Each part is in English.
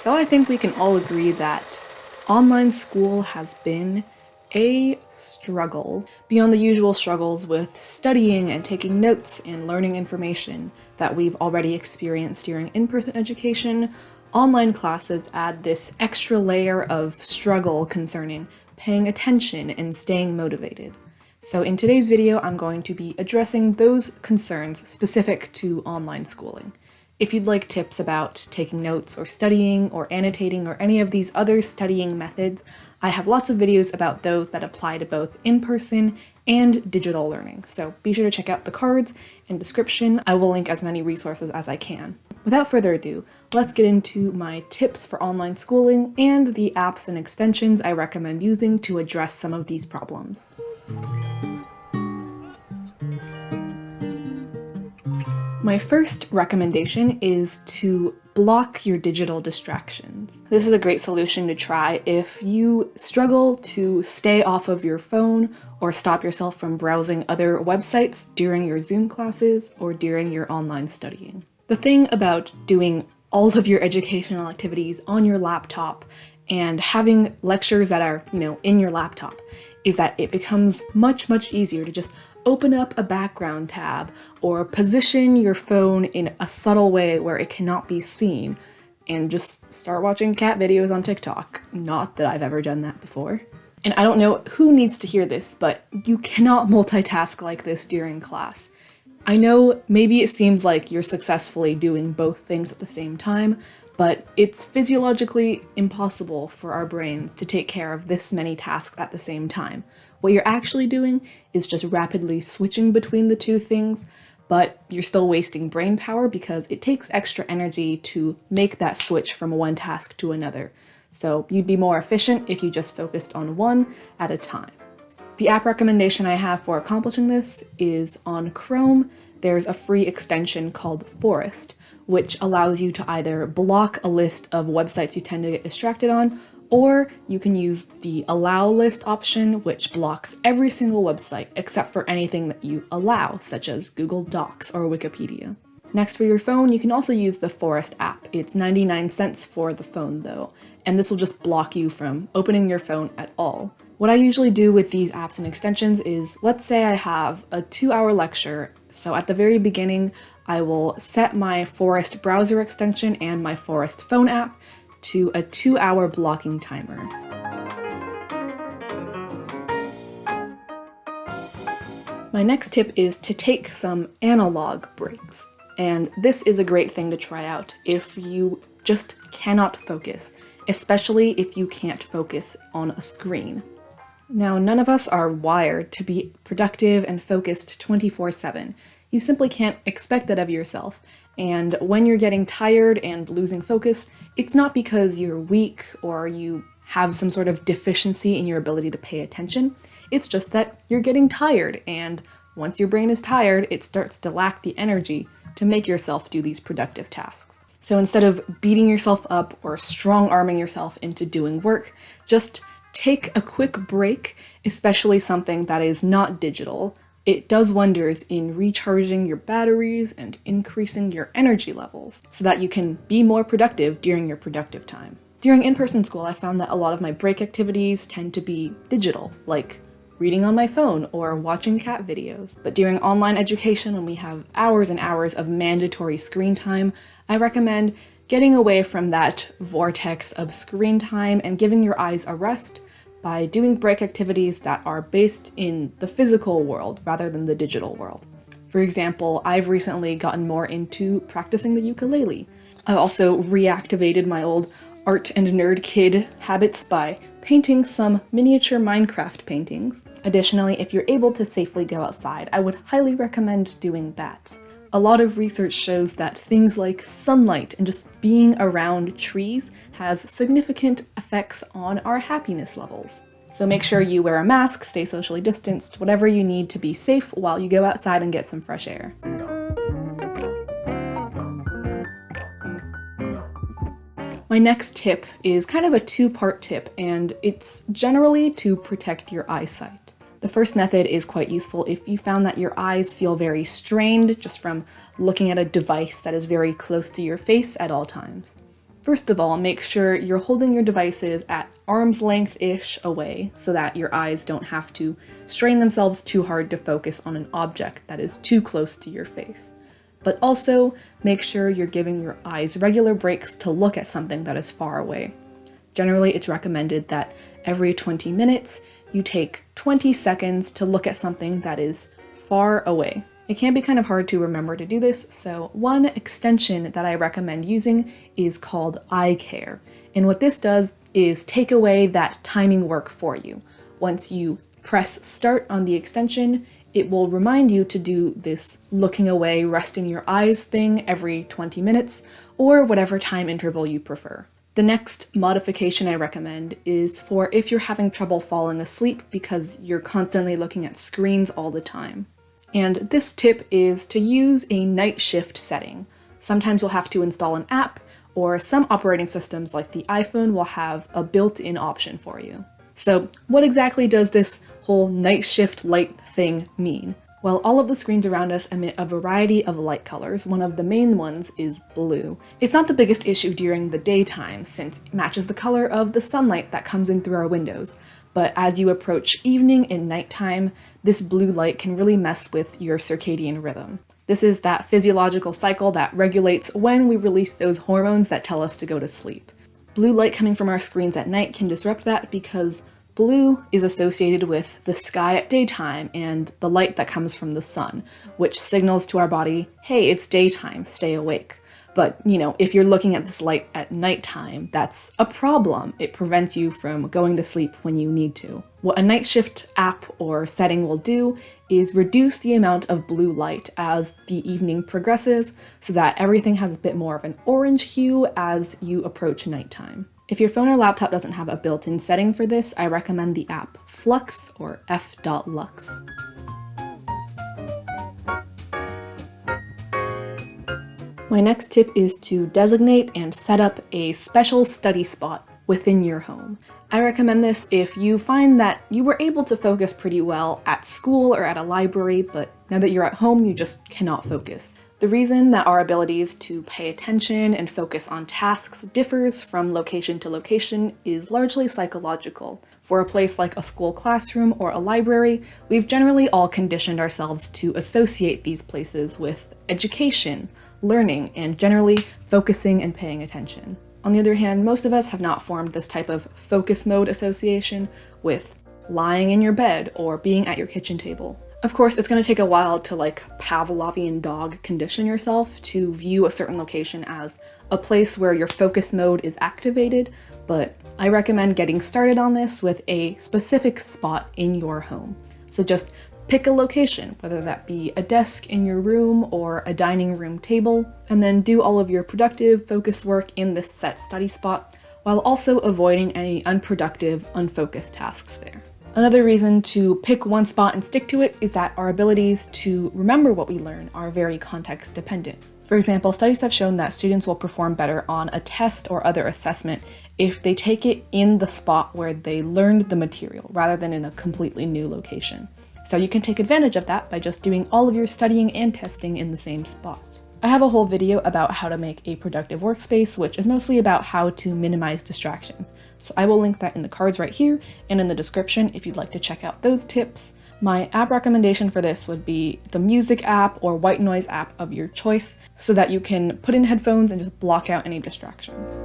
So I think we can all agree that online school has been a struggle. Beyond the usual struggles with studying and taking notes and learning information that we've already experienced during in-person education, online classes add this extra layer of struggle concerning paying attention and staying motivated. So in today's video, I'm going to be addressing those concerns specific to online schooling. If you'd like tips about taking notes or studying or annotating or any of these other studying methods, I have lots of videos about those that apply to both in-person and digital learning. So be sure to check out the cards and description. I will link as many resources as I can. Without further ado, let's get into my tips for online schooling and the apps and extensions I recommend using to address some of these problems. My first recommendation is to block your digital distractions. This is a great solution to try if you struggle to stay off of your phone or stop yourself from browsing other websites during your Zoom classes or during your online studying. The thing about doing all of your educational activities on your laptop and having lectures that are, in your laptop is that it becomes much easier to just open up a background tab or position your phone in a subtle way where it cannot be seen and just start watching cat videos on TikTok. Not that I've ever done that before. And I don't know who needs to hear this, but you cannot multitask like this during class. I know maybe it seems like you're successfully doing both things at the same time, but it's physiologically impossible for our brains to take care of this many tasks at the same time. What you're actually doing is just rapidly switching between the two things, but you're still wasting brain power because it takes extra energy to make that switch from one task to another. So you'd be more efficient if you just focused on one at a time. The app recommendation I have for accomplishing this is on Chrome. There's a free extension called Forest, which allows you to either block a list of websites you tend to get distracted on, or you can use the allow list option, which blocks every single website except for anything that you allow, such as Google Docs or Wikipedia. Next, for your phone, you can also use the Forest app. It's 99 cents for the phone though, and this will just block you from opening your phone at all. What I usually do with these apps and extensions is, let's say I have a 2-hour lecture, so at the very beginning, I will set my Forest browser extension and my Forest phone app to a 2-hour blocking timer. My next tip is to take some analog breaks. And this is a great thing to try out if you just cannot focus, especially if you can't focus on a screen. Now, none of us are wired to be productive and focused 24/7. You simply can't expect that of yourself. And when you're getting tired and losing focus, it's not because you're weak or you have some sort of deficiency in your ability to pay attention. It's just that you're getting tired, and once your brain is tired, it starts to lack the energy to make yourself do these productive tasks. So instead of beating yourself up or strong-arming yourself into doing work, just take a quick break, especially something that is not digital. It does wonders in recharging your batteries and increasing your energy levels so that you can be more productive during your productive time. During in-person school, I found that a lot of my break activities tend to be digital, like reading on my phone or watching cat videos. But during online education, when we have hours and hours of mandatory screen time, I recommend getting away from that vortex of screen time and giving your eyes a rest by doing break activities that are based in the physical world rather than the digital world. For example, I've recently gotten more into practicing the ukulele. I've also reactivated my old art and nerd kid habits by painting some miniature Minecraft paintings. Additionally, if you're able to safely go outside, I would highly recommend doing that. A lot of research shows that things like sunlight and just being around trees has significant effects on our happiness levels. So make sure you wear a mask, stay socially distanced, whatever you need to be safe while you go outside and get some fresh air. My next tip is kind of a two-part tip, and it's generally to protect your eyesight. The first method is quite useful if you found that your eyes feel very strained just from looking at a device that is very close to your face at all times. First of all, make sure you're holding your devices at arm's length-ish away so that your eyes don't have to strain themselves too hard to focus on an object that is too close to your face. But also, make sure you're giving your eyes regular breaks to look at something that is far away. Generally, it's recommended that every 20 minutes, you take 20 seconds to look at something that is far away. It can be kind of hard to remember to do this, so one extension that I recommend using is called eye care. And what this does is take away that timing work for you. Once you press start on the extension, it will remind you to do this looking away, resting your eyes thing every 20 minutes, or whatever time interval you prefer. The next modification I recommend is for if you're having trouble falling asleep because you're constantly looking at screens all the time. And this tip is to use a night shift setting. Sometimes you'll have to install an app, or some operating systems like the iPhone will have a built-in option for you. So what exactly does this whole night shift light thing mean? Well, all of the screens around us emit a variety of light colors. One of the main ones is blue. It's not the biggest issue during the daytime since it matches the color of the sunlight that comes in through our windows. But as you approach evening and nighttime, this blue light can really mess with your circadian rhythm. This is that physiological cycle that regulates when we release those hormones that tell us to go to sleep. Blue light coming from our screens at night can disrupt that because blue is associated with the sky at daytime and the light that comes from the sun, which signals to our body, hey, it's daytime, stay awake. But, if you're looking at this light at nighttime, that's a problem. It prevents you from going to sleep when you need to. What a night shift app or setting will do is reduce the amount of blue light as the evening progresses so that everything has a bit more of an orange hue as you approach nighttime. If your phone or laptop doesn't have a built-in setting for this, I recommend the app Flux or f.lux. My next tip is to designate and set up a special study spot within your home. I recommend this if you find that you were able to focus pretty well at school or at a library, but now that you're at home, you just cannot focus. The reason that our abilities to pay attention and focus on tasks differs from location to location is largely psychological. For a place like a school classroom or a library, we've generally all conditioned ourselves to associate these places with education, learning, and generally focusing and paying attention. On the other hand, most of us have not formed this type of focus mode association with lying in your bed or being at your kitchen table. Of course, it's going to take a while to Pavlovian dog condition yourself to view a certain location as a place where your focus mode is activated, but I recommend getting started on this with a specific spot in your home. So just pick a location, whether that be a desk in your room or a dining room table, and then do all of your productive, focused work in this set study spot, while also avoiding any unproductive, unfocused tasks there. Another reason to pick one spot and stick to it is that our abilities to remember what we learn are very context dependent. For example, studies have shown that students will perform better on a test or other assessment if they take it in the spot where they learned the material, rather than in a completely new location. So you can take advantage of that by just doing all of your studying and testing in the same spot. I have a whole video about how to make a productive workspace, which is mostly about how to minimize distractions. So I will link that in the cards right here and in the description if you'd like to check out those tips. My app recommendation for this would be the music app or white noise app of your choice so that you can put in headphones and just block out any distractions.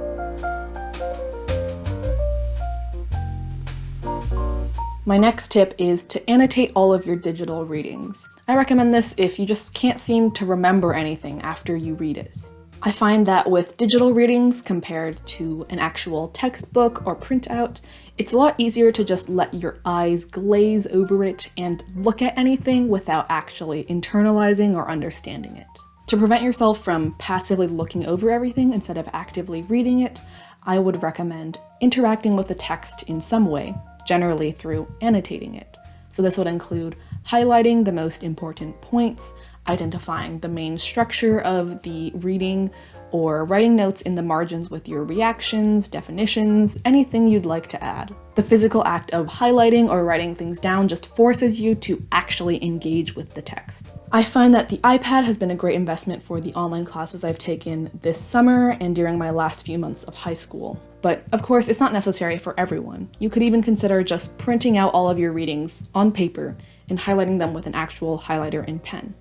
My next tip is to annotate all of your digital readings. I recommend this if you just can't seem to remember anything after you read it. I find that with digital readings compared to an actual textbook or printout, it's a lot easier to just let your eyes glaze over it and look at anything without actually internalizing or understanding it. To prevent yourself from passively looking over everything instead of actively reading it, I would recommend interacting with the text in some way, generally through annotating it. So this would include highlighting the most important points, identifying the main structure of the reading, or writing notes in the margins with your reactions, definitions, anything you'd like to add. The physical act of highlighting or writing things down just forces you to actually engage with the text. I find that the iPad has been a great investment for the online classes I've taken this summer and during my last few months of high school. But of course, it's not necessary for everyone. You could even consider just printing out all of your readings on paper and highlighting them with an actual highlighter and pen.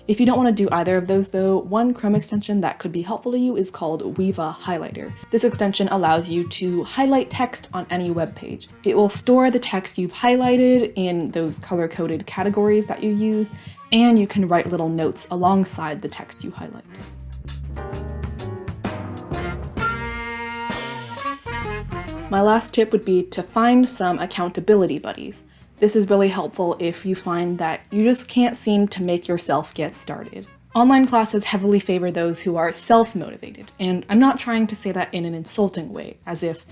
If you don't want to do either of those though, one Chrome extension that could be helpful to you is called Weava Highlighter. This extension allows you to highlight text on any web page. It will store the text you've highlighted in those color-coded categories that you use, and you can write little notes alongside the text you highlight. My last tip would be to find some accountability buddies. This is really helpful if you find that you just can't seem to make yourself get started. Online classes heavily favor those who are self-motivated, and I'm not trying to say that in an insulting way, as if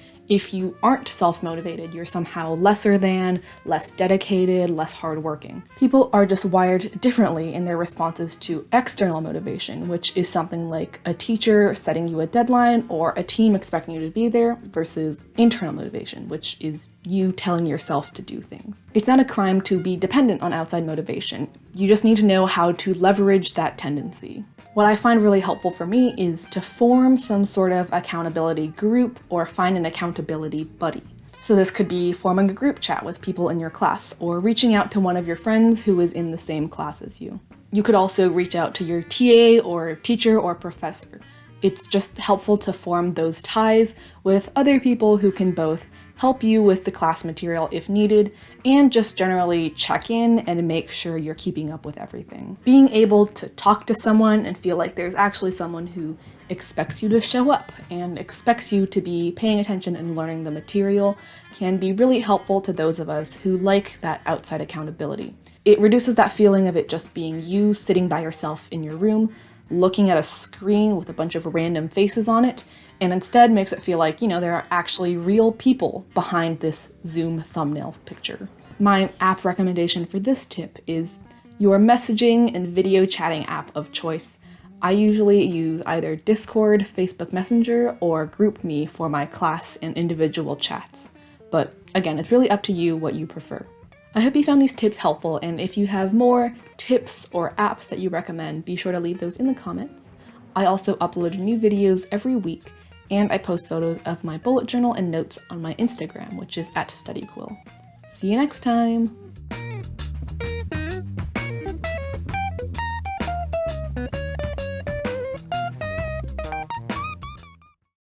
you aren't self-motivated, you're somehow lesser than, less dedicated, less hardworking. People are just wired differently in their responses to external motivation, which is something like a teacher setting you a deadline or a team expecting you to be there, versus internal motivation, which is you telling yourself to do things. It's not a crime to be dependent on outside motivation. You just need to know how to leverage that tendency. What I find really helpful for me is to form some sort of accountability group or find an accountability buddy. So this could be forming a group chat with people in your class or reaching out to one of your friends who is in the same class as you. You could also reach out to your TA or teacher or professor. It's just helpful to form those ties with other people who can both help you with the class material if needed, and just generally check in and make sure you're keeping up with everything. Being able to talk to someone and feel like there's actually someone who expects you to show up and expects you to be paying attention and learning the material can be really helpful to those of us who like that outside accountability. It reduces that feeling of it just being you sitting by yourself in your room, looking at a screen with a bunch of random faces on it, and instead makes it feel like, there are actually real people behind this Zoom thumbnail picture. My app recommendation for this tip is your messaging and video chatting app of choice. I usually use either Discord, Facebook Messenger, or GroupMe for my class and individual chats. But again, it's really up to you what you prefer. I hope you found these tips helpful, and if you have more tips or apps that you recommend, be sure to leave those in the comments. I also upload new videos every week, and I post photos of my bullet journal and notes on my Instagram, which is @studyquill. See you next time!